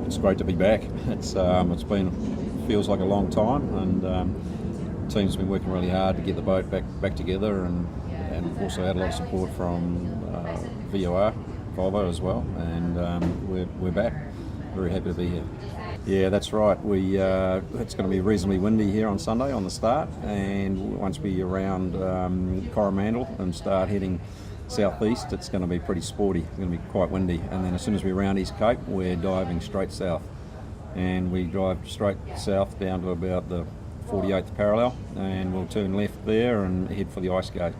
it's great to be back. It's feels like a long time, and the team's been working really hard to get the boat back together, and we've also had a lot of support from Volvo as well, and we're back. Very happy to be here. Yeah, that's right. It's going to be reasonably windy here on Sunday on the start, and once we around Coromandel and start heading southeast, it's going to be pretty sporty. It's going to be quite windy, and then as soon as we round East Cape, we're diving straight south, and we drive straight south down to about the 48th parallel, and we'll turn left there and head for the ice gate.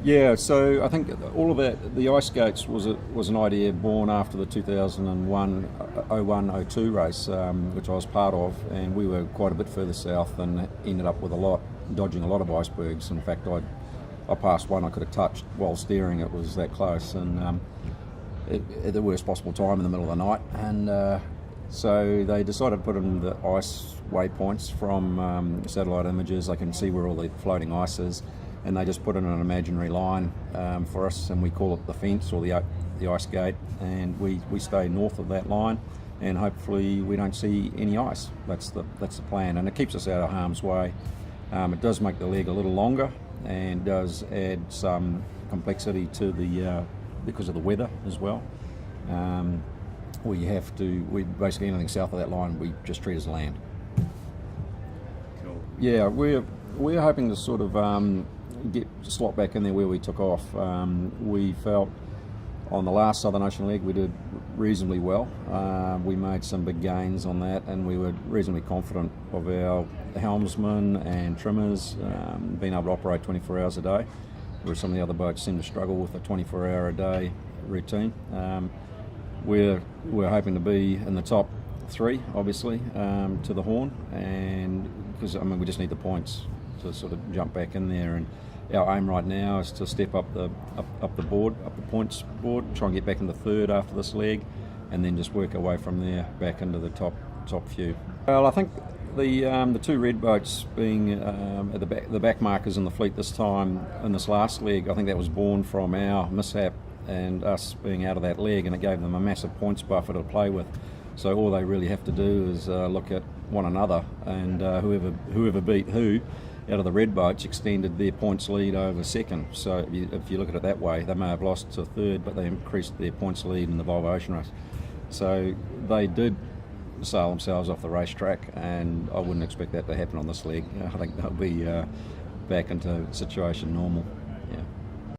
Yeah, so I think all of that, the ice gates was an idea born after the 2001-02 race, which I was part of, and we were quite a bit further south and ended up with dodging a lot of icebergs. In fact, I passed one I could have touched while steering. It was that close, and at the worst possible time in the middle of the night. And so they decided to put in the ice waypoints from satellite images. They can see where all the floating ice is, and they just put in an imaginary line for us, and we call it the fence or the ice gate, and we stay north of that line, and hopefully we don't see any ice. That's the plan, and it keeps us out of harm's way. It does make the leg a little longer, and does add some complexity to the because of the weather as well. We basically anything south of that line we just treat as land. Cool. Yeah, we're hoping to sort of slot back in there where we took off. We felt on the last Southern Ocean leg we did reasonably well. We made some big gains on that, and we were reasonably confident of our helmsmen and trimmers being able to operate 24 hours a day, whereas some of the other boats seem to struggle with a 24-hour-a-day routine. We're hoping to be in the top three, obviously, to the Horn, and because we just need the points to sort of jump back in there. And our aim right now is to step up the points board, try and get back into third after this leg, and then just work our way from there back into the top few. Well, I think the two red boats being at the back markers in the fleet this time in this last leg, I think that was born from our mishap and us being out of that leg, and it gave them a massive points buffer to play with. So all they really have to do is look at one another, and whoever beat who out of the red boats extended their points lead over second. So if you look at it that way, they may have lost to third, but they increased their points lead in the Volvo Ocean race. So they did sail themselves off the racetrack, and I wouldn't expect that to happen on this leg. I think they'll be back into situation normal.